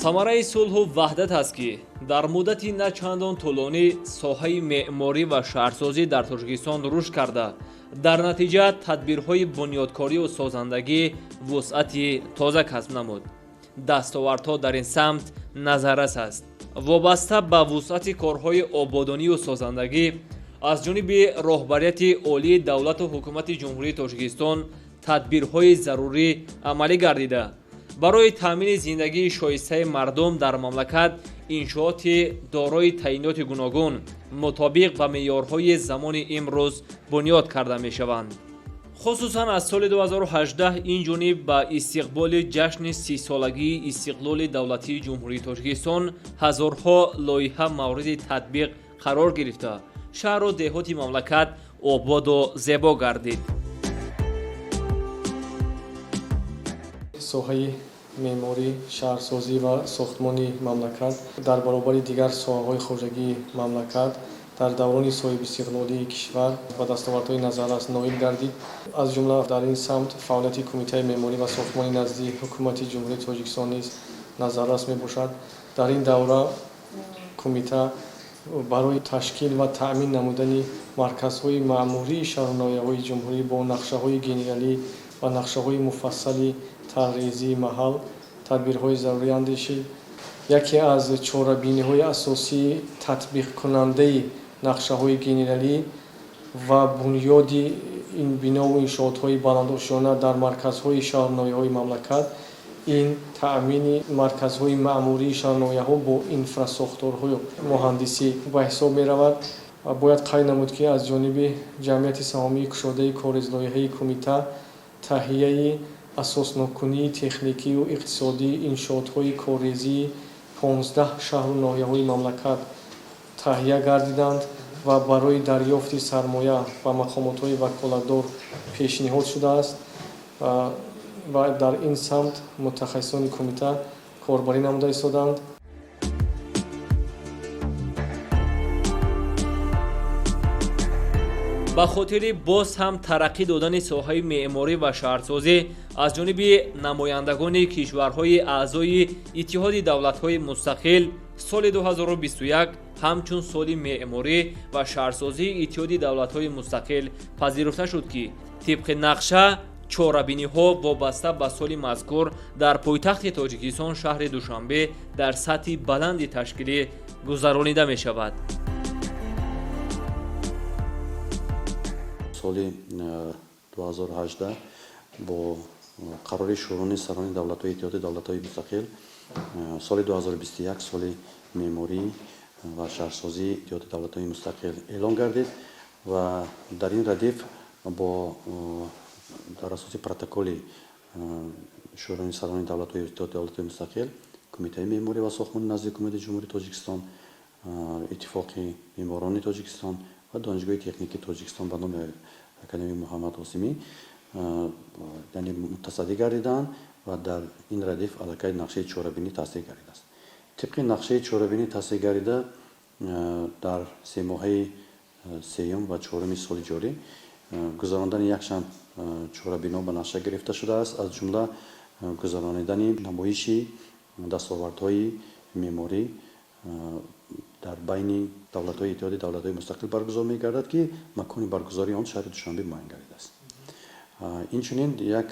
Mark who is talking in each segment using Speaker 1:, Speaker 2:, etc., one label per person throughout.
Speaker 1: самараи сулҳу ваҳдат аст ки дар муддати на чандон тӯлонӣ соҳаи меъморӣ ва шаҳрсозӣ дар Тоҷикистон рушд карда, дар натиҷа тадбирҳои бунёдкорию созандагӣ вусъати тоза касб намуд. дастовардҳо дар ин самт назаррас аст. вобаста ба вусъати корҳои ободонию созандагӣ аз ҷониби роҳбарияти олии давлату ҳукумати ҷумҳурии Тоҷикистон тадбирҳои зарурӣ амалӣ гардида, барои таъмини зиндагии шоистаи мардум дар мамлакат иншооти дорои таъиноти гуногун мутобиқ ба меъёрҳои замони имрӯз бунёд карда мешаванд. хусусан аз соли 2018 инҷониб ба истиқболи ҷашни 30-солагии истиқлоли давлатии ҷумҳурии Тоҷикистон ҳазорҳо лоиҳа мавриди татбиқ қарор гирифта, шаҳру деҳоти мамлакат ободу зебо гардид.
Speaker 2: соҳаи меъморӣ, шаҳрсозӣ ва сохтмони мамлакат дар баробари дигар соҳаҳои хоҷагии мамлакат дар даврони соҳибистиқлолии кишвар ба дастовардҳои назаррас ноил гардид. аз ҷумла дар ин самт фаъолияти Кумитаи меъморӣ ва сохтмонӣ назди ҳукумати ҷумҳурии Тоҷикистон низ назаррас мебошад. дар ин давра кумита барои ташкил ва таъмин намудани марказҳои маъмурии шаҳру ноҳияҳои ҷумҳурӣ бо нақшаҳои генералӣ ва нақшаҳои муфассали таррезии маҳал тадбирҳои зарури андешид. яке аз чорабиниҳои асосии татбиқкунандаи нақшаҳои генералӣ ва бунёди ин бинову иншоотҳои баландошона дар марказҳои шаҳру ноҳияҳои мамлакат ин таъмини марказҳои маъмурии шаҳру ноҳияҳо бо инфрасохторҳои муҳандисӣ ба ҳисоб меравад. бояд қайд намуд ки аз ҷониби ҷамъияти саҳомии кушодаи коризлоиҳаи кумита таҳияи асоснокунии техникию иқтисодии иншоотҳои коррезии 15 шаҳру ноҳияҳои мамлакат таҳия гардиданд ва барои дарёфти сармоя ба мақомотҳои ваколатдор пешниҳод шудааст ва дар ин самт мутахассисони кумита корбарӣ намуда истоданд.
Speaker 1: ба хотири боз ҳам тараққӣ додани соҳаи меъморӣ ва шаҳрсозӣ аз ҷониби намояндагони кишварҳои аъзои иттиҳоди давлатҳои мустақил соли 2021 ҳамчун соли меъморӣ ва шаҳрсозии иттиҳоди давлатҳои мустақил пазируфта шуд ки тибқи нақша чорабиниҳо вобаста ба соли мазкур дар пойтахти Тоҷикистон шаҳри Душанбе дар сатҳи баланди ташкилӣ гузаронида мешавад.
Speaker 3: соли 2018 бо қарори шӯрони сарони давлатҳои иттиҳоди давлатҳои мустақил соли 2021 соли меъморӣ ва шаҳрсозии иттиҳоди давлатҳои мустақил эълон гардид ва дар ин радиф бо дар асоси протоколи шӯрони сарони давлатҳои иттиҳоди давлатҳои мустақил кумитаи меъморӣ ва сохтмонӣ назди ҳукумати ҷумҳурии Тоҷикистон, иттифоқи меъморони Тоҷикистон ва донишгоҳи техникии Тоҷикистон ба номи академик Муҳаммад Осимӣ яъне мутасаддӣ гардиданд ва дар ин радиф аллакай нақшаи чорабинӣ тасдиқ гардидааст. тибқи нақшаи чорабинӣ тасдиқ гардида дар семоҳаи сеюм ва чоруми соли ҷорӣ гузарондани якчанд чорабино ба нақша гирифта шудааст. аз ҷумла гузарондани намоиши дастовардҳои меъморӣ дар байни давлатҳои иттиҳоди давлатҳои мустақил баргузор мегардад ки макони баргузории он шаҳри Душанбе муайян гардидааст. инчунин як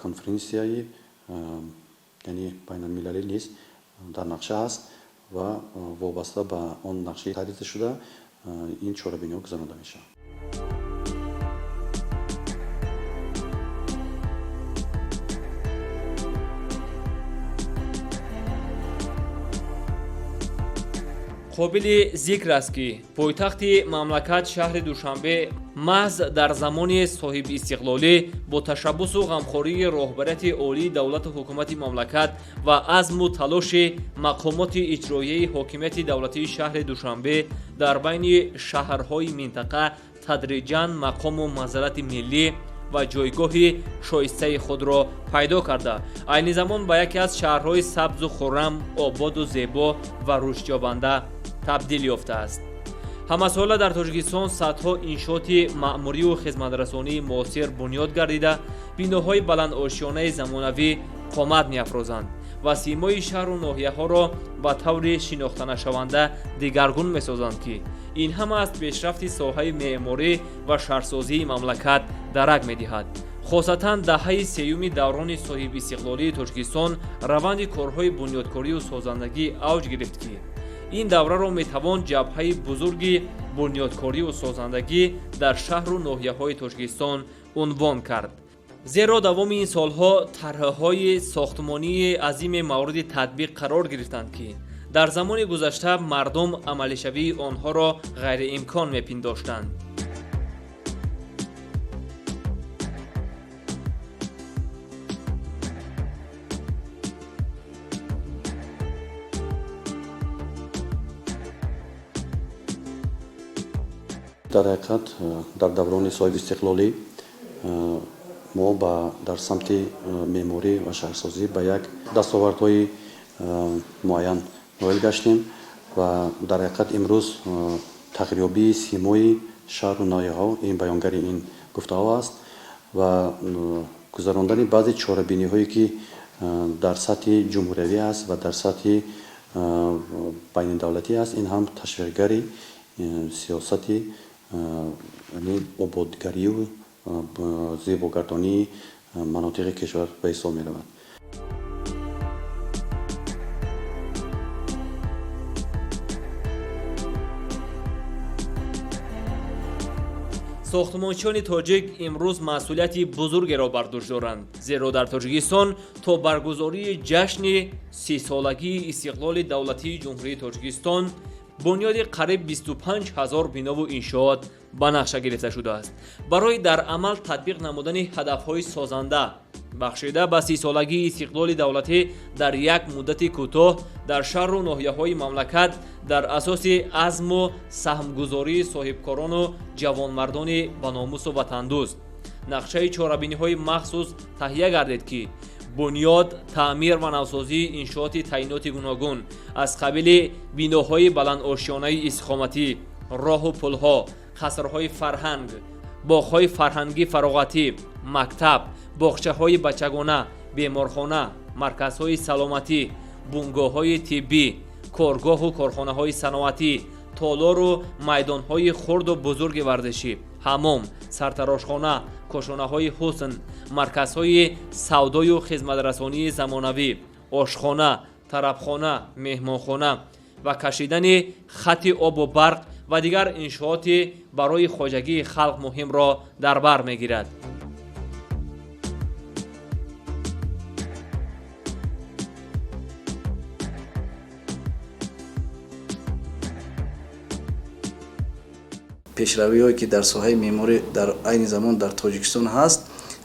Speaker 3: конференсияи яъне байналмилалӣ низ дар нақша аст ва вобаста ба он нақшаи таҳдид шуда ин чорабиниҳо гузаронда мешаванд.
Speaker 1: қобили зикр аст ки пойтахти мамлакат шаҳри Душанбе маҳз дар замони соҳибистиқлолӣ бо ташаббусу ғамхории роҳбарияти олии давлату ҳукумати мамлакат ва азму талоши мақомоти иҷроияи ҳокимияти давлатии шаҳри Душанбе дар байни шаҳрҳои минтақа тадриҷан мақому манзарати миллӣ ва ҷойгоҳи шоистаи худро пайдо карда, айни замон ба яке аз шаҳрҳои сабзу хуррам, ободу зебо ва рушдёбанда табдил ёфтааст. ҳамасола дар Тоҷикистон садҳо иншооти маъмурию хизматрасонии муосир бунёд гардида, биноҳои баландошиёнаи замонавӣ қомат меафрозанд ва симои шаҳру ноҳияҳоро ба таври шинохтанашаванда дигаргун месозанд, ки ин ҳама аз пешрафти соҳаи меъморӣ ва шаҳрсозии мамлакат дарак медиҳад. хосатан даҳаи сеюми даврони соҳибистиқлолии Тоҷикистон раванди корҳои бунёдкорию созандагӣ авҷ гирифт, ки ин давраро метавон ҷабҳаи бузурги бунёдкорию созандагӣ дар шаҳру ноҳияҳои Тоҷикистон унвон кард. зеро давоми ин солҳо тарҳҳои сохтмонии азиме мавриди татбиқ қарор гирифтанд, ки дар замони гузашта мардум амалишавии онҳоро ғайриимкон мепиндоштанд.
Speaker 3: дар ҳақиқат дар даврони соҳиби истиқлолӣ мо дар самти меъморӣ ва шаҳрсозӣ ба як дастовардҳои муайян ноил гаштем ва дар ҳақиқат имрӯз тағйирёбии симои шаҳру ноҳияҳо ин баёнгари ин гуфтаҳо аст ва гузарондани баъзе чорабиниҳое ки дар сатҳи ҷумҳуриявӣ аст ва дар сатҳи байнидавлатӣ аст, ин ҳам ташвиқгари сиёсати ободгарию зебогардонии манотиқи кишвар ба ҳисоб меравад.
Speaker 1: сохтмончиёни тоҷик имрӯз масъулияти бузургеро бар дӯш доранд, зеро дар Тоҷикистон то баргузории ҷашни 30-солагии истиқлоли давлатии ҷумҳурии Тоҷикистон бунёди қариб 25 000 бинову иншоот ба нақша гирифта шудааст. барои дар амал татбиқ намудани ҳадафҳои созанда бахшида ба 30-солагии истиқлоли давлатӣ дар як муддати кӯтоҳ дар шаҳру ноҳияҳои мамлакат дар асоси азму саҳмгузории соҳибкорону ҷавонмардони баномусу ватандӯст нақшаи чорабиниҳои махсус таҳия гардед, ки бунёд, таъмир ва навсозии иншооти таъиноти гуногун аз қабили биноҳои баландошиёнаи истиқоматӣ, роҳу пулҳо, қасрҳои фарҳанг, боғҳои фарҳангӣ фароғатӣ, мактаб, боғчаҳои бачагона, беморхона, марказҳои саломатӣ, бунгоҳҳои тиббӣ, коргоҳу корхонаҳои саноатӣ, толору майдонҳои хурду бузурги варзишӣ, ҳамом, сартарошхона, кошонаҳои ҳусн, марказҳои савдою хизматрасонии замонавӣ, ошхона, тарабхона, меҳмонхона ва кашидани хатти обу барқ ва дигар иншооти барои хоҷагии халқ муҳимро дар бар мегирад.
Speaker 4: пешравиҳое ки дар соҳаи меъморӣ дар айни замон дар Тоҷикистон ҳаст,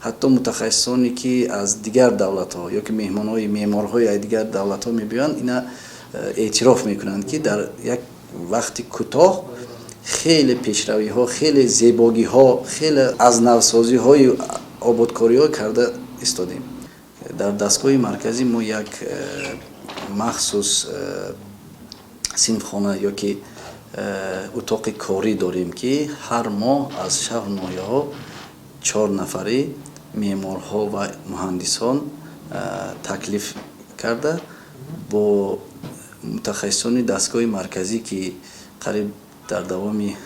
Speaker 4: ҳатто мутахассисоне ки аз дигар давлатҳо ё ки меҳмонҳои меъморҳои аз дигар давлатҳо мебиёянд, ина эътироф мекунанд, ки дар як вақти кӯтоҳ хеле пешравиҳо, хеле зебогиҳо, хеле аз навсозиҳои ободкориҳо карда истодем. дар дастгоҳи марказӣ мо як махсус синфхона ё ки утоқи корӣ дорем, ки ҳар моҳ аз шаҳру ноҳияҳо 4 нафари меъморҳо ва муҳандисон таклиф карда бо мутахассисони дастгоҳи марказӣ, ки қариб дар давоми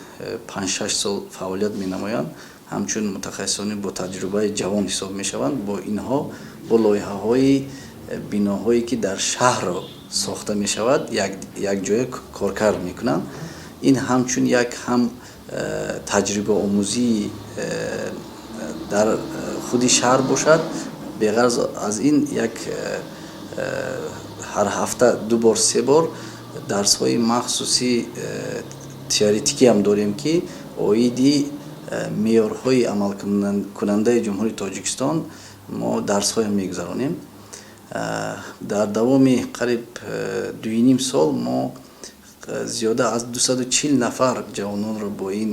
Speaker 4: 5-6 сол фаъолият менамоянд, ҳамчун мутахассисони бо таҷрубаи ҷавон ҳисоб мешаванд. бо инҳо бо лоиҳаҳои биноҳое ки дар шаҳрро сохта мешавад якҷоя коркард мекунанд. ин ҳамчун як ҳам таҷрибаомӯзии дар худи шаҳр бошад. беғарз аз ин як ҳар ҳафта 2 бор 3 бор дарсҳои махсуси теоретикӣ ҳам дорем, ки оиди меъёрҳои амалкунандаи ҷумҳурии Тоҷикистон мо дарсҳои мегузаронем. дар давоми қариб 2.5 сол мо зиёда аз 240 нафар ҷавононро бо ин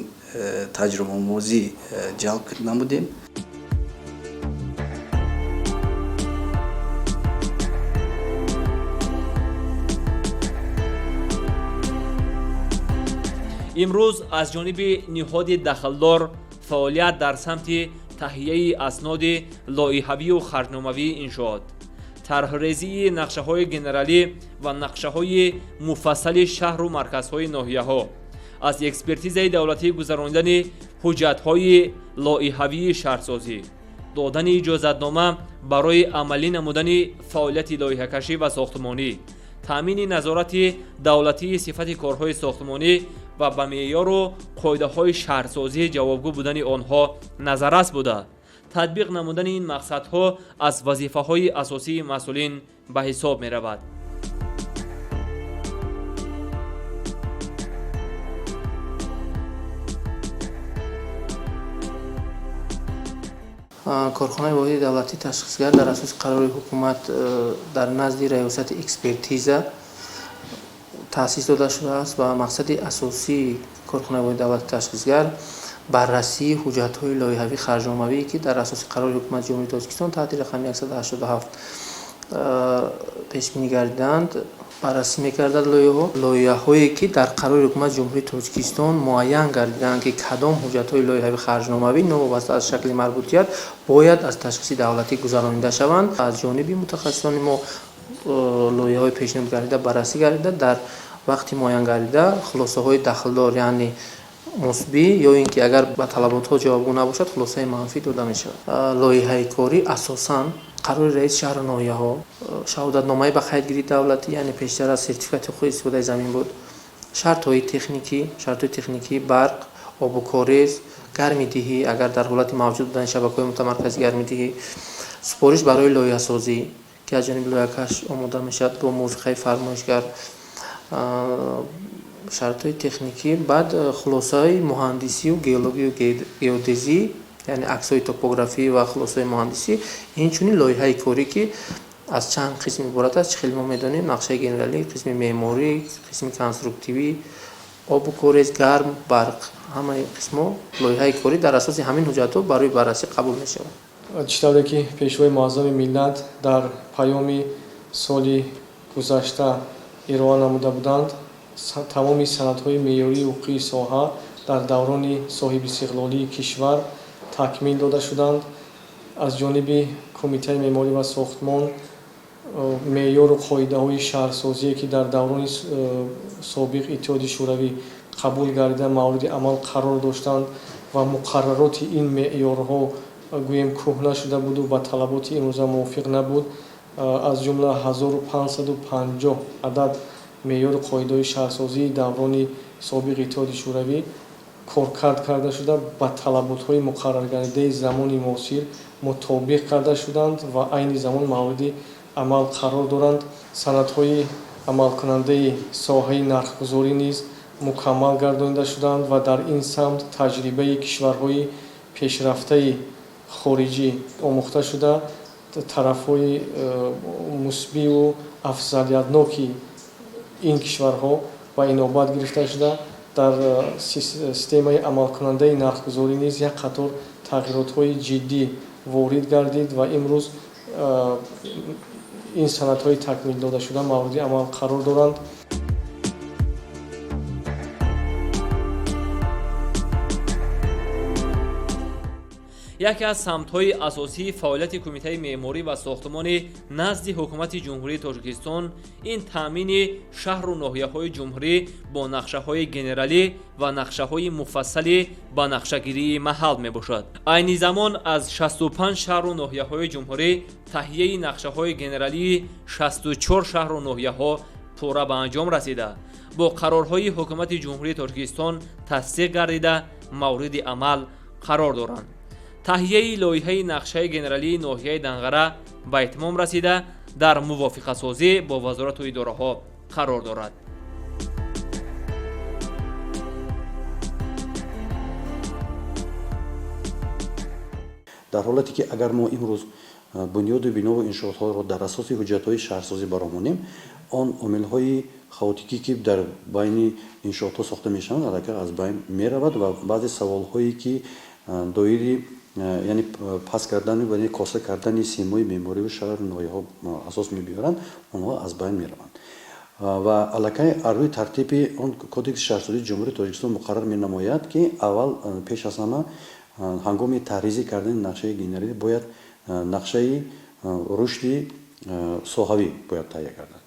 Speaker 4: таҷрибаомӯзӣ ҷалб намудем.
Speaker 1: имрӯз аз ҷониби ниҳоди дахалдор фаъолият дар самти таҳияи асноди лоиҳавию харҷномавии иншоот, тарҳрезии нақшаҳои генералӣ ва нақшаҳои муфассали шаҳру марказҳои ноҳияҳо, аз экспертизаи давлатии гузарондани ҳуҷҷатҳои лоиҳавии шаҳрсозӣ, додани иҷозатнома барои амалӣ намудани фаъолияти лоиҳакашӣ ва сохтмонӣ, таъмини назорати давлатии сифати корҳои сохтмонӣ ва ба меъёру қоидаҳои шаҳрсозии ҷавобгӯ будани онҳо назаррас буда, татбиқ намудани ин мақсадҳо аз вазифаҳои асосии масъулин ба ҳисоб меравад.
Speaker 5: корхонаи воҳиди давлатии ташхисгар дар асоси қарори ҳукумат дар назди раёсати экспертиза таъсис дода шудааст ва мақсади асосии корхонаи воҳиди давлатии ташхисгар баррасии ҳуҷҷатҳои лоиҳавӣ харҷномавие ки дар асоси қарори ҳукумати ҷумҳурии Тоҷикистон таҳти рақами 187 пешбинӣ гардиданд, баррасӣ мекардад лоиҳаҳое ки дар қарори ҳукумати ҷумҳурии Тоҷикистон муайян гардиданд ки кадом ҳуҷҷатҳои лоиҳави харҷномавӣ новобаста аз шакли марбутият бояд аз ташхиси давлатӣ гузаронида шаванд. Аз ҷониби мутахассисони мо лоиҳаҳои пешниҳод гардида баррасӣ гардида, дар вақти муайян гардида хулосаҳои дахлдор, яъне мусбӣ ё ин ки агар ба талаботҳо ҷавобгӯ набошад хулосаи манфӣ дода мешавад. Лоиҳаи корӣ асосан қарори раиси шаҳру ноҳияҳо, шаҳодатномаи ба қайдгирии давлатӣ, яъне пештар аз сертификати ҳуқуқи истифодаи замин буд, шартҳои техникӣ, барқ, обукорез, гармидиҳӣ, агар дар ҳолати мавҷуд будани шабакаҳои мутамаркази гармидиҳӣ, супориш барои лоиҳасозӣ ки аз ҷониби лоиҳакаш омода мешавад бо мувофиқаи фармоишгар, шартҳои техникӣ, баъд хулосаи муҳандисию геологию геодезӣ, яъне аксҳои топографӣ ва хулосаи муҳандисӣ, инчунин лоиҳаи корӣ ки аз чанд қисм иборат аст. Чӣ хеле мо медонем, нақшаи генералӣ, қисми меъморӣ, қисми конструктивӣ, обукорез, гарм, барқ, ҳамаи қисмҳо лоиҳаи корӣ дар асоси ҳамин ҳуҷҷатҳо барои баррасӣ қабул мешавад.
Speaker 2: чӣ тавре ки пешвои муаззами миллат дар паёми соли гузашта ироа намуда буданд, тамоми санадҳои меъёрии ҳуқуқии соҳа дар даврони соҳибистиқлолии кишвар такмил дода шуданд. аз ҷониби кумитаи меъморӣ ва сохтмон меъёру қоидаҳои шаҳрсозие ки дар даврони собиқ иттиҳоди шӯравӣ қабул гардида мавриди амал қарор доштанд ва муқаррароти ин меъёрҳо гӯем кӯҳна шуда буду ба талаботи имрӯза мувофиқ набуд. аз ҷумла 1550 адад меъёру қоидаҳои шаҳрсозии даврони собиқ иттиҳоди шӯравӣ коркард карда шуда ба талаботҳои муқарраргардидаи замони муосир мутобиқ карда шуданд ва айни замон мавриди амал қарор доранд. санадҳои амалкунандаи соҳаи нархгузорӣ низ мукаммал гардонида шуданд ва дар ин самт таҷрибаи кишварҳои пешрафтаи хориҷӣ омӯхта шуда тарафҳои мусбиву афзалиятноки ин кишварҳо ба инобат гирифта шуда дар системаи амалкунандаи нархгузорӣ низ як қатор тағйиротҳои ҷиддӣ ворид гардид ва имрӯз ин санадҳои такмилдодашуда мавриди амал қарор доранд.
Speaker 1: яке аз самтҳои асосии фаъолияти кумитаи меъморӣ ва сохтмонӣ назди ҳукумати ҷумҳурии Тоҷикистон ин таъмини шаҳру ноҳияҳои ҷумҳурӣ бо нақшаҳои генералӣ ва нақшаҳои муфассалӣ ба нақшагирии маҳал мебошад. айни замон аз 65 шаҳру ноҳияҳои ҷумҳурӣ таҳияи нақшаҳои генералии 64 шаҳру ноҳияҳо пурра ба анҷом расида, бо қарорҳои ҳукумати ҷумҳурии Тоҷикистон тасдиқ гардида мавриди амал қарор доранд. таҳияи лоиҳаи нақшаи генералии ноҳияи Данғара ба итмом расида дар мувофиқатсозӣ бо вазорату идораҳо қарор дорад.
Speaker 3: дар ҳолате ки агар мо имрӯз бунёду бинову иншоотҳоро дар асоси ҳуҷҷатҳои шаҳрсозӣ баромонем, он омилҳои хаотикӣ ки дар байни иншоотҳо сохта мешаванд аллакай аз байн меравад ва баъзе саволҳое ки доири яъне пас кардани ва коса кардани симои меъмориву шаҳру ноҳияҳо асос мебиёранд, онҳо аз байн мераванд ва аллакай аз рӯи тартиби он кодекси шаҳрсозии ҷумҳурии Тоҷикистон муқаррар менамояд ки аввал пеш аз ҳама ҳангоми тарҳизӣ кардани нақшаи генералӣ бояд нақшаи рушди соҳавӣ бояд таҳия гардад,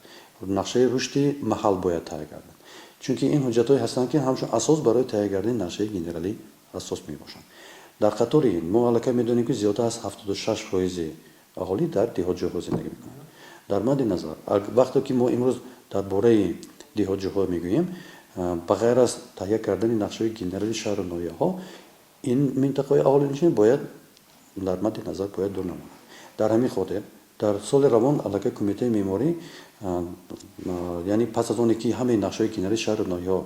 Speaker 3: нақшаи рушди маҳал бояд таҳия гардад. Чунки ин ҳуҷҷатҳое ҳастанд ки ҳамчун асос барои таҳия кардани нақшаи генералӣ асос мебошанд. Дар қатори ин мо аллакай медонем ки зиёдтар аз 76% аҳолӣ дар деҳотҷойҳо зиндагӣ мекунанд. дар мадди назар вақте ки мо имрӯз дар бораи деҳотҷойҳо мегӯем, ба ғайр аз таҳия кардани нақшаи генералии шаҳру ноҳияҳо, ин минтақаҳои аҳолинишин бояд дар мадди назар бояд дур намонад. дар ҳамин хотир дар соли равон аллакай кумитаи меъморӣ, яъне пас аз оне ки ҳамаи нақшаи генералии шаҳру ноҳияҳо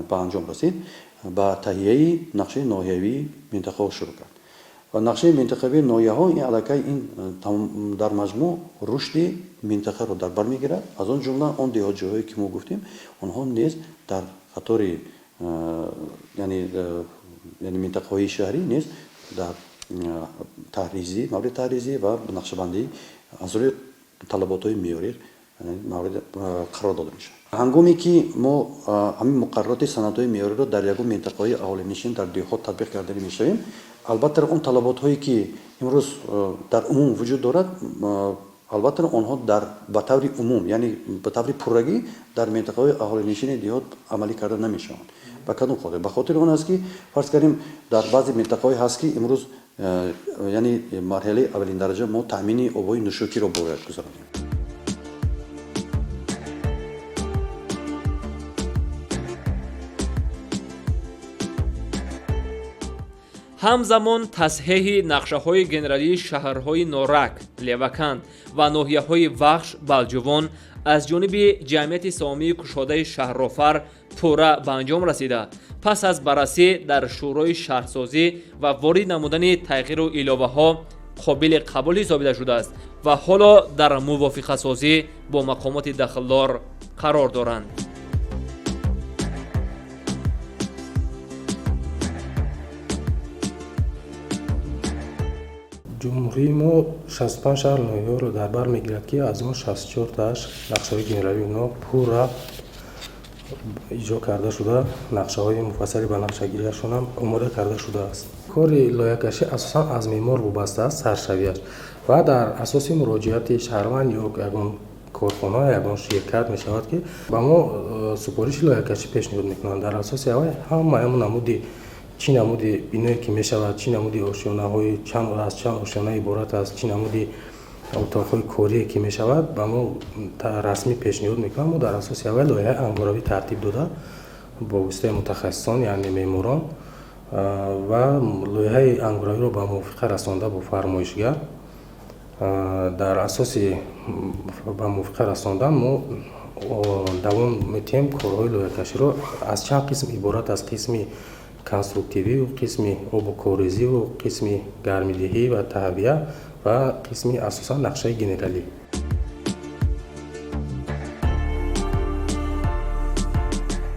Speaker 3: ба анҷом расид, ба таҳияи нақшаи ноҳиявии минтақаҳо шурӯъ кард. ва нақшаи минтақавии ноҳияҳо ин аллакай ин дар маҷмӯъ рушди минтақаро дар бар мегирад. аз он ҷумла он деҳотҷойҳое ки мо гуфтем, онҳо низ дар қатори яъне минтақаҳои шаҳрӣ низ дар таҳризӣ, мавриди таҳризӣ ва нақшабандӣ аз рӯи талаботҳои меъёрӣ қарор дода мешавад. ҳангоме ки мо ҳамин муқаррароти санадҳои меъёриро дар ягон минтақаҳои аҳолинишин дар деҳот татбиқ карданӣ мешавем, албатта он талаботҳое ки имрӯз дар умум вуҷуд дорад, албатта онҳо ба таври умум, яъне ба таври пуррагӣ дар минтақаҳои аҳолинишини деҳот амалӣ карда намешаванд. ба кадом хотир? ба хотири он аст ки фарз кардем дар баъзе минтақаҳое ҳаст ки имрӯз яъне марҳилаи аввалиндараҷа мо таъмини обҳои нӯшокиро бояд гузаронем.
Speaker 1: ҳамзамон тасҳеҳи нақшаҳои генералии шаҳрҳои норак, леваканд ва ноҳияҳои вахш балҷувон аз ҷониби ҷамъияти сомии кушодаи шаҳрофар пурра ба анҷом расида, пас аз баррасӣ дар шӯрои шаҳрсозӣ ва ворид намудани тағйиру иловаҳо қобили қабул ҳисобида шудааст ва ҳоло дар мувофиқасозӣ бо мақомоти дахлдор қарор доранд.
Speaker 6: ҷумҳурии мо 65 шаҳру ноҳияҳоро дар бар мегирад ки аз он 64тааш нақшаҳои генералии онҳо пурра иҷро карда шуда, нақшаҳои муфассали ба нақшагирияшон ҳам омода карда шудааст. кори лоиҳакашӣ асосан аз меъмор вобаста аст, саршавиаш, ва дар асоси муроҷиати шаҳрванд ё ягон корхона, ягон ширкат мешавад ки ба мо супориши лоиҳакашӣ пешниҳод мекунанд. дар асоси аввал ҳамаи намуди чӣ намуди биное ки мешавад, чӣ намуди ошёнаҳои аз чанд ошёна иборат аст, чӣ намуди отоқҳои корие ки мешавад, ба мо расмӣ пешниҳод мекунанд. мо дар асоси аввал лоиҳаи ангоравӣ тартиб дода бо воситаи мутахассисон, яъне меъморон, ва лоиҳаи ангоравиро ба мувофиқа расонда бо фармоишгар. дар асоси ба мувофиқа расондан мо давом метиҳем корҳои лоиҳакаширо аз чанд қисм иборат аст: қисми конструктивию, қисми обукорезиву, қисми гармидиҳӣ ва таҳвия ва қисми асосан нақшаи генералӣ.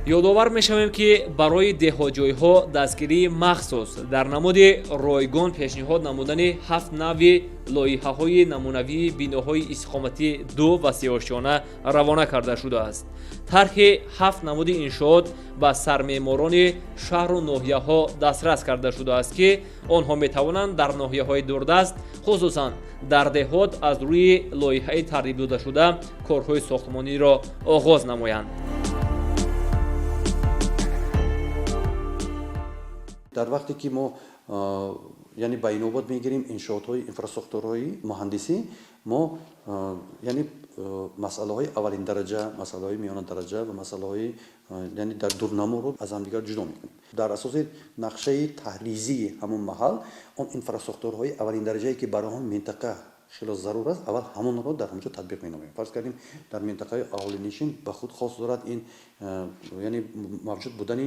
Speaker 1: ёдовар мешавем ки барои деҳотҷойҳо дастгирии махсус дар намуди ройгон пешниҳод намудани 7 нави лоиҳаҳои намунавии биноҳои истиқоматӣ 2 ва 3 ошёна равона карда шудааст. тарҳи 7 намуди иншоот ба сармеъморони шаҳру ноҳияҳо дастрас карда шудааст ки онҳо метавонанд дар ноҳияҳои дурдаст, хусусан дар деҳот, аз рӯи лоиҳаи тартибдодашуда корҳои сохтмониро оғоз намоянд.
Speaker 3: дар вақте ки мо яъне ба инобат мегирем иншоотҳои инфраструктураҳои муҳандисӣ, мо яъне масъалаҳои аввалиндараҷа, масъалаҳои миёнадараҷа ва масъалаҳои яъне дар дурнаморо аз ҳамдигар ҷудо мекунем. дар асоси нақшаи таҳризии ҳамон маҳал, он инфраструктураҳои аввалиндараҷае ки барои ҳамон минтақа хело зарур аст, аввал ҳамонро дар ҳамҷо татбиқ менамоем. фарз кардем дар минтақаи аҳолинишин ба худ хос дорад ин яъне мавҷуд будани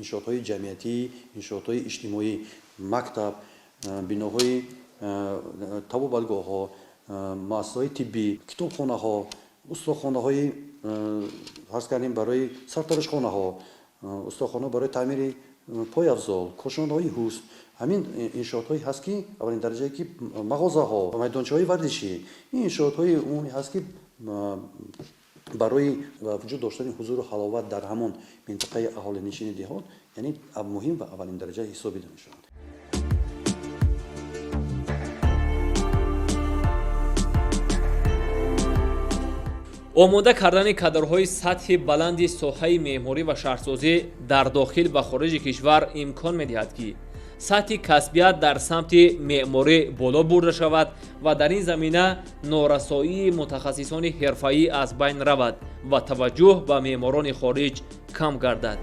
Speaker 3: иншоотҳои ҷамъиятӣ, иншоотҳои иҷтимоӣ, мактаб, биноҳои табобатгоҳҳо, муассисаҳои тиббӣ, китобхонаҳо, устохонаҳои фарз кардем барои сартарошхонаҳо, устохона барои таъмири пойафзол, кошонаҳои ҳусн, ҳамин иншоотҳое ҳаст ки аввалин дараҷае ки мағозаҳо, майдончаҳои варзишӣ, ин иншоотҳои умумӣ ҳаст ки барои вуҷуд доштани ҳузуру ҳаловат дар ҳамон минтақаи аҳолинишини деҳот, яъне муҳим ва аввалин дараҷа ҳисобида мешаванд.
Speaker 1: омода кардани кадрҳои сатҳи баланди соҳаи меъморӣ ва шаҳрсозӣ дар дохил ва хориҷи кишвар имкон медиҳад ки сатҳи касбият дар самти меъморӣ боло бурда шавад ва дар ин замина норасоии мутахассисони ҳирфаӣ аз байн равад ва таваҷҷӯҳ ба меъморони хориҷ кам гардад.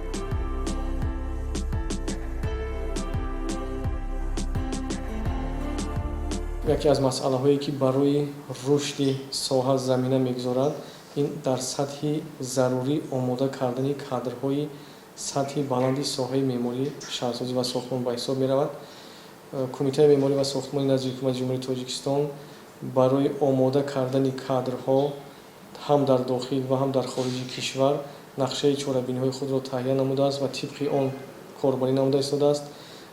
Speaker 2: яке аз масъалаҳое ки барои рушди соҳа замина мегузорад ин дар сатҳи зарурӣ омода кардани кадрҳои сатҳи баланди соҳаи меъморӣ шаҳрсозӣ ва сохтмон ба ҳисоб меравад. кумитаи меъморӣ ва сохтмони назди ҳукумати ҷумҳурии тоҷикистон барои омода кардани кадрҳо ҳам дар дохил ва ҳам дар хориҷи кишвар нақшаи чорабиниҳои худро таҳия намудааст ва тибқи он корбарӣ намуда истодааст.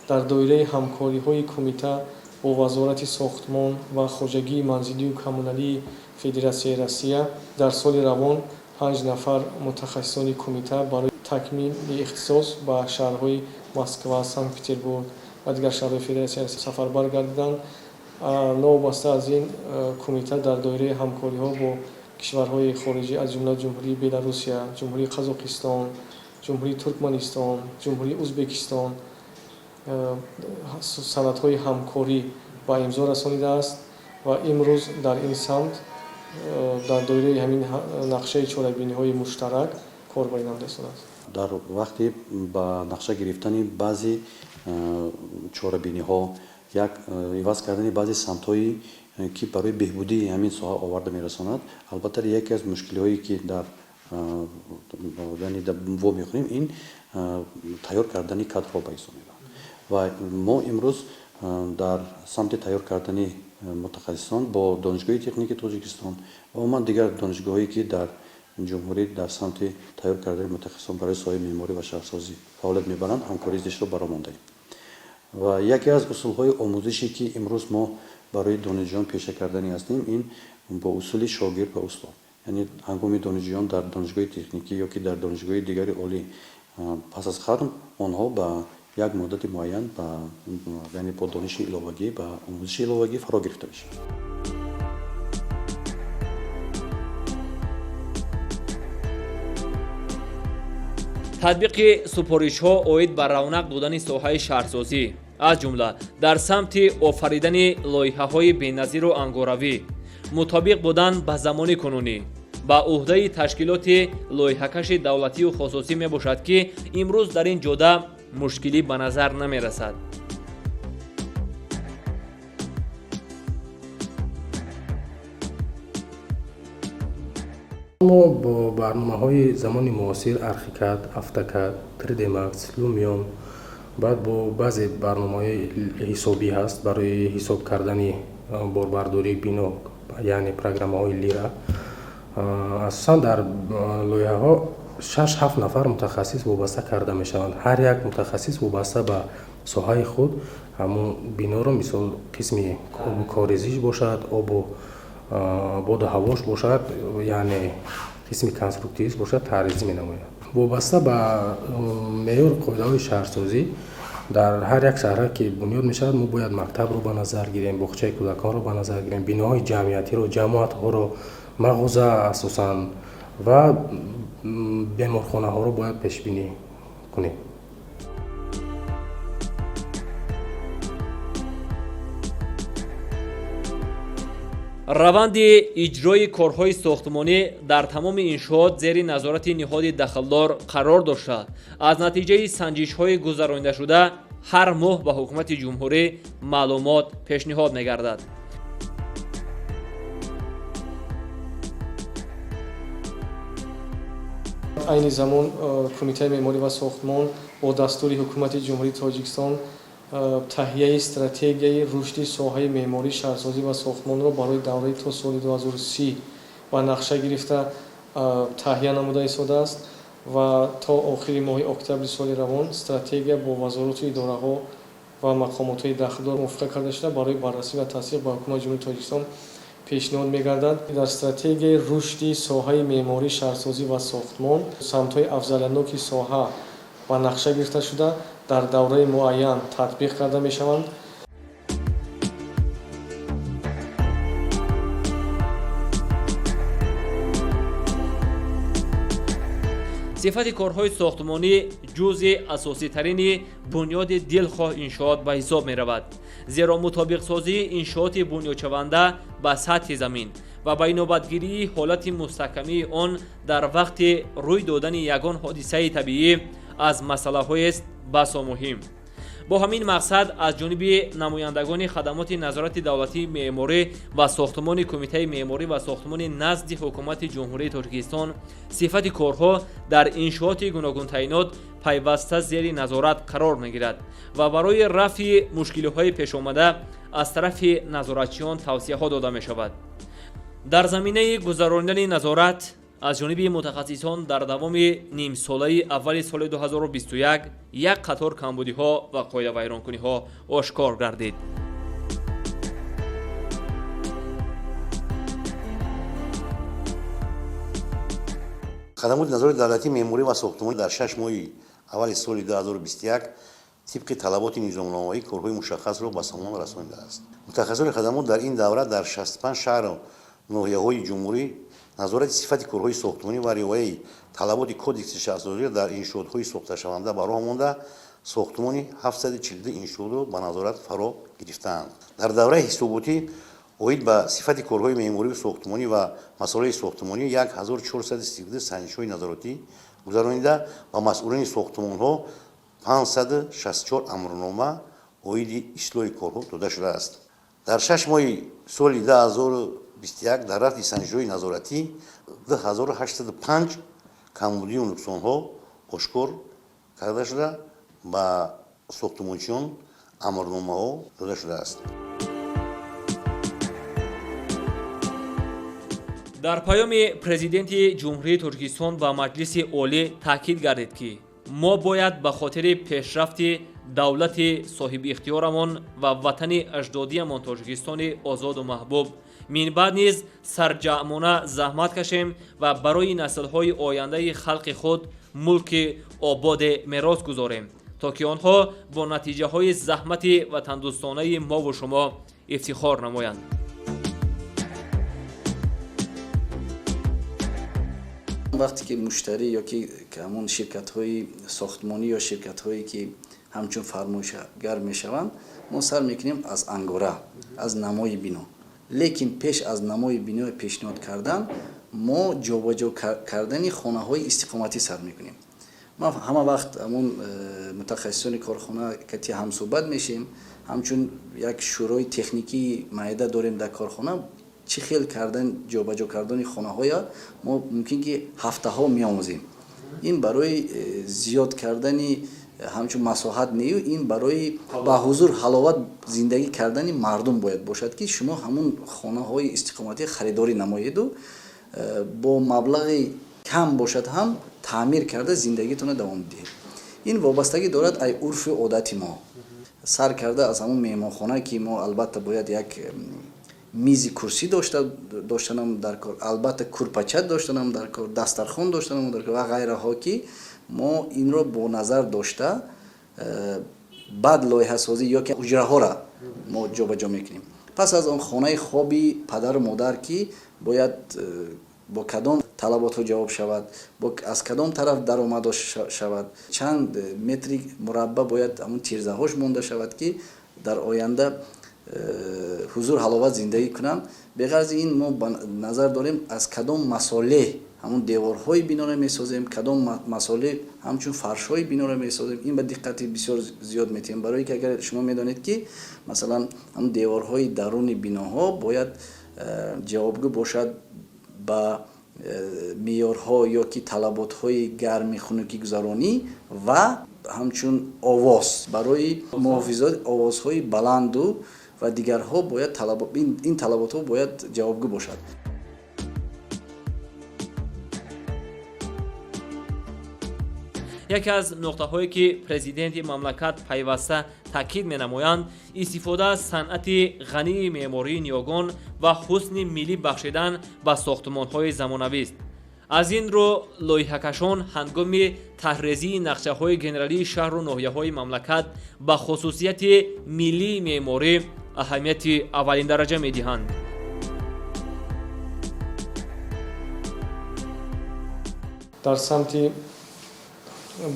Speaker 2: дар доираи ҳамкориҳои кумита бо вазорати сохтмон ва хоҷагии манзилию коммуналии федератсияи Россия дар соли равон 5 нафар мутахассисони кумита барои такмили ихтисос ба шаҳрҳои Москва, Санкт-Петербург ва дигар шаҳрҳои федератсияи Россия сафарбар гардиданд. новобаста аз ин кумита дар доираи ҳамкориҳо бо кишварҳои хориҷӣ аз ҷумла ҷумҳурии Беларусия, ҷумҳурии Қазоқистон, ҷумҳурии Туркманистон, ҷумҳурии Ӯзбекистон санадҳои ҳамкорӣ ба имзо расонидааст ва имрӯз дар ин самт дар доираи ҳамин нақшаи чорабиниҳои муштарак корбарӣ намуда истодааст.
Speaker 3: дар вақти ба нақша гирифтани баъзе чорабиниҳо як иваз кардани баъзе самтҳои ки барои беҳбудии ҳамин соҳа оварда мерасонад, албатта яке аз мушкилиҳое ки дар во мехӯрем ин тайёр кардани кадрҳо ба ҳисоб меравад ва мо имрӯз дар самти тайёр кардани мутахассисон бо донишгоҳи техникии Тоҷикистон ва умуман дигар донишгоҳҳое ки дар ҷумҳурӣ дар самти тайёр кардани мутахассисон барои соҳаи меъморӣ ва шаҳрсозӣ фаъолият мебаранд, ҳамкории зиштро баромондаем. ва яке аз усулҳои омӯзише ки имрӯз мо барои донишҷӯён пеша кардани ҳастем, ин бо усули шогирд ва устод, яъне ҳангоми донишҷӯён дар донишгоҳи техникӣ ё ки дар донишгоҳи дигари олӣ пас аз хатм онҳо ба як муддати муайян яъне бо дониши иловагӣ ба омӯзиши иловагӣ фаро гирифта мешавад.
Speaker 1: татбиқи супоришҳо оид ба равнақ додани соҳаи шаҳрсозӣ аз ҷумла дар самти офаридани лоиҳаҳои беназиру ангоравӣ мутобиқ будан ба замони кунунӣ ба уҳдаи ташкилоти лоиҳакаши давлатию хусусӣ мебошад ки имрӯз дар ин ҷода мушкилӣ ба назар намерасад.
Speaker 6: мо бо барномаҳои замони муосир Архикад, Автокад, 3D Max, Lumion, баъд бо баъзе барномаҳои ҳисобӣ ҳаст барои ҳисоб кардани борбардории бино, яъне программаҳои Lira. асосан дар лоиҳаҳо 6-7 нафар мутахассис вобаста карда мешаванд. ҳар як мутахассис вобаста ба соҳаи худ ҳамун биноро мисол қисми корезиш бошад, боду ҳавош бошад, яъне қисми конструктивист бошад, таъризӣ менамояд. вобаста ба меъёр қоидаҳои шаҳрсозӣ дар ҳар як шаҳра ки бунёд мешавад, мо бояд мактабро ба назар гирем, боғчаи кӯдаконро ба назар гирем, биноҳои ҷамъиятиро, ҷамоатҳоро, мағоза асосан ва беморхонаҳоро бояд пешбинӣ кунем.
Speaker 1: раванди иҷрои корҳои сохтмонӣ дар тамоми иншоот зери назорати ниҳоди дахлдор қарор дошта, аз натиҷаи санҷишҳои гузаронидашуда ҳар моҳ ба ҳукумати ҷумҳурӣ маълумот пешниҳод мегардад.
Speaker 2: айни замон кумитаи меъморӣ ва сохтмон бо дастури ҳукумати ҷумҳурии Тоҷикистон таҳияи стратегияи рушди соҳаи меъморӣ, шаҳрсозӣ ва сохтмонро барои давраи то соли 2030 ба нақша гирифта таҳия намуда истодааст ва то охири моҳи октябри соли равон стратегия бо вазорату идораҳо ва мақомотҳои дахлдор мувофиқа карда шуда барои баррасӣ ва тасдиқ ба ҳукумати ҷумҳурии Тоҷикистон пешниҳод мегардад. дар стратегияи рушди соҳаи меъморӣ, шаҳрсозӣ ва сохтмон самтҳои афзалияноки соҳа ба нақша гирифта шуда дар давраи муайян татбиқ карда мешаванд.
Speaker 1: сифати корҳои сохтмонӣ ҷузъи асоситарини бунёди дилхоҳ иншоот ба ҳисоб меравад, зеро мутобиқсозии иншооти бунёдшаванда ба сатҳи замин ва ба инобатгирии ҳолати мустаҳкамии он дар вақти рӯй додани ягон ҳодисаи табиӣ аз масъалаҳоест басо муҳим. бо ҳамин мақсад аз ҷониби намояндагони хадамоти назорати давлатии меъморӣ ва сохтмони кумитаи меъморӣ ва сохтмонӣ назди ҳукумати ҷумҳурии Тоҷикистон сифати корҳо дар иншооти гуногун таъинот пайваста зери назорат қарор мегирад ва барои рафъи мушкилиҳои пешомада аз тарафи назоратчиён тавсияҳо дода мешавад. дар заминаи гузаронидани назорат аз ҷониби мутахассисон дар давоми нимсолаи аввали соли 2021 як қатор камбудиҳо ва қоидавайронкуниҳо ошкор гардид.
Speaker 7: хадамоти назорати давлатии меъморӣ ва сохтмонӣ дар 6 моҳи аввали соли 2021 тибқи талаботи низомномаи корҳои мушаххасро ба самон расонидааст. мутахассисони хадамот дар ин давра дар 65 шаҳру ноҳияҳои ҷумҳурӣ назорати сифати корҳои сохтмонӣ ва риояи талаботи кодекси шаҳрсозиро дар иншоотҳои сохташаванда ба роҳ монда сохтмони 742 иншоотро ба назорат фаро гирифтаанд. дар давраи ҳисоботӣ оид ба сифати корҳои меъморию сохтмонӣ ва масъолаи сохтмонӣ 1432 санҷишҳои назоратӣ гузаронида ба масъулини сохтмонҳо 564 амрнома оиди ислоҳи корҳо дода шудааст. дар 6 моҳи соли 2021 дар рафти санҷишҳои назоратӣ 2805 камбудию нуқсонҳо ошкор карда шуда ба сохтмончиён амрномаҳо дода шудааст.
Speaker 1: дар паёми президенти ҷумҳурии Тоҷикистон ба Маҷлиси олӣ таъкид гардид ки мо бояд ба хотири пешрафти давлати соҳибихтиёрамон ва ватани аҷдодиамон Тоҷикистони озоду маҳбуб минбаъд низ сарҷамона заҳмат кашем ва барои наслҳои ояндаи халқи худ мулки ободе мерос гузорем, то ки онҳо бо натиҷаҳои заҳмати ватандӯстонаи мову шумо ифтихор намоянд.
Speaker 4: вақте ки муштарӣ ёки ҳамон ширкатҳои сохтмонӣ ё ширкатҳое ки ҳамчун фармоишгар мешаванд, мо сар мекунем аз ангора, аз намои бино. лекин пеш аз намои бино пешниҳод кардан, мо ҷобаҷо кардани хонаҳои истиқоматӣ сар мекунем. ма ҳама вақт ҳамон мутахассисони корхона кати ҳамсӯҳбат мешем, ҳамчун як шӯрои техникии маъяда дорем дар корхона, чӣ хел кардан ҷобаҷо кардани хонаҳоя мо мумкин ки ҳафтаҳо меомӯзем. ин барои зиёд кардани ҳамчун масоҳат нею, ин барои ба ҳузур ҳаловат зиндагӣ кардани мардум бояд бошад ки шумо ҳамон хонаҳои истиқоматӣ харидорӣ намоеду бо маблағи кам бошад ҳам таъмир карда зиндагитона давом диҳед. ин вобастагӣ дорад ай урфу одати мо. сар карда аз ҳамон меҳмонхона ки мо албатта бояд як мизи курсӣ доштанам дар кор, албатта курпача доштанам дар кор, дастархон доштанам дар кор ва ғайраҳо ки мо инро бо назар дошта баъд лоиҳасозӣ ёки уҷраҳоро мо ҷобаҷо мекунем. пас аз он хонаи хоби падару модар ки бояд бо кадом талаботҳо ҷавоб шавад, аз кадом тараф даромадо шавад, чанд метри мурабба бояд ҳамон тирзаҳош монда шавад ки дар оянда ҳузур ҳаловат зиндагӣ кунанд. беғарзи ин мо ба назар дорем аз кадом масолеҳ ҳамон деворҳои биноро месозем, кадом масолеҳ ҳамчун фаршҳои биноро месозем. ин ба диққати бисёр зиёд метиҳем, барое ки агар шумо медонед ки масалан ҳамон деворҳои даруни биноҳо бояд ҷавобгӯ бошад ба меъёрҳо ёки талаботҳои гарми хунукигузаронӣ ва ҳамчун овоз, барои муҳофизат овозҳои баланду ва дигарҳо бояд ин талаботҳо бояд ҷавобгӯ бошад.
Speaker 1: яке аз нуқтаҳое ки президенти мамлакат пайваста таъкид менамоянд истифода аз санъати ғании меъмории ниёгон ва ҳусни миллӣ бахшидан ба сохтмонҳои замонавист. аз ин рӯ лоиҳакашон ҳангоми таҳризии нақшаҳои генералии шаҳру ноҳияҳои мамлакат ба хусусияти миллии меъморӣ аҳамияти аввалиндараҷа медиҳанд.
Speaker 2: дар самти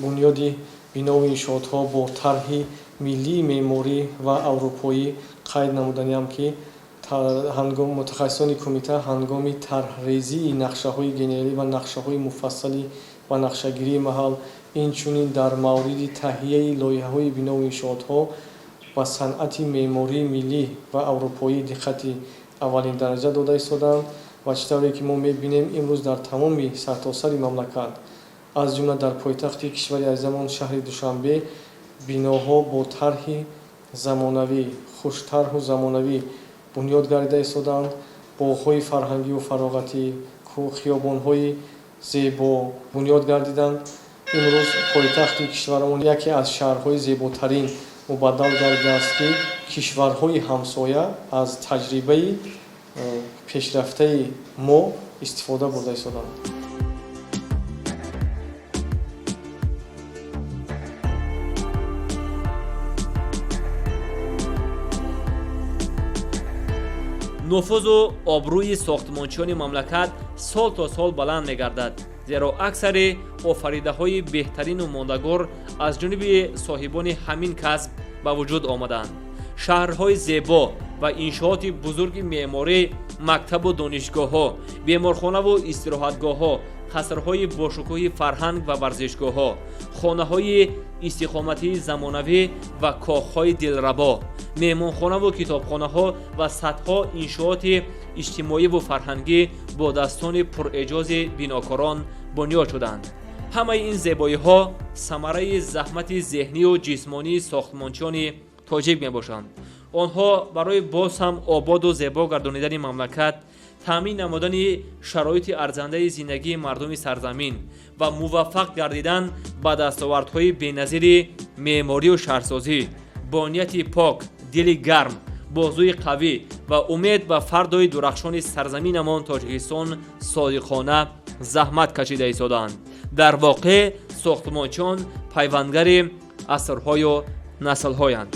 Speaker 2: бунёди бинови иншоотҳо бо тарҳи миллии меъморӣ ва аврупоӣ қайд намуданиам ки мутахассисони кумита ҳангоми тарҳрезии нақшаҳои генералӣ ва нақшаҳои муфассали ва нақшагирии маҳал инчунин дар мавриди таҳияи лоиҳаҳои бинови иншоотҳо ба санъати меъмории миллӣ ва аврупоӣ диққати аввалин дараҷа дода истоданд ва чӣ тавре ки мо мебинем имрӯз дар тамоми сартосари мамлакат аз ҷумла дар пойтахти кишвари азизамон шаҳри Душанбе биноҳо бо тарҳи замонавӣ хуштарҳу замонавӣ бунёд гардида истоданд, боғҳои фарҳангиву фароғатӣ, хиёбонҳои зебо бунёд гардиданд. имрӯз пойтахти кишварамон яке аз шаҳрҳои зеботарин мубаддал гардидааст ки кишварҳои ҳамсоя аз таҷрибаи пешрафтаи мо истифода бурда истоданд.
Speaker 1: нуфузу обрӯи сохтмончиёни мамлакат сол то сол баланд мегардад, зеро аксари офаридаҳои беҳтарину мондагор аз ҷониби соҳибони ҳамин касб ба вуҷуд омаданд. шаҳрҳои зебо ва иншооти бузурги меъморӣ, мактабу донишгоҳҳо, беморхонаву истироҳатгоҳҳо, қасрҳои бошукӯҳи фарҳанг ва варзишгоҳҳо, хонаҳои истиқоматии замонавӣ ва коხҳои дилрабо, меҳмонхонаву китобхонаҳо ва садҳо иншооти иҷтимоиву фарҳангӣ бо дастони пуреҷози бинокорон бунёд шуданд. ҳамаи ин зебоиҳо самараи заҳмати зеҳнию ҷисмонии сохтмончиёни тоҷик мебошанд. онҳо барои боз ҳам ободу зебо гардонидани мамлакат, таъмин намудани шароити арзандаи зиндагии мардуми сарзамин ва муваффақ гардидан ба дастовардҳои беназири меъморию шаҳрсозӣ, бо нияти пок, дили гарм, бозуи қавӣ ва умед ба фардои дурахшони сарзаминамон Тоҷикистон содиқона заҳмат кашида истоданд. дар воқеъ сохтмончиён пайвандгари асрҳою наслҳоянд.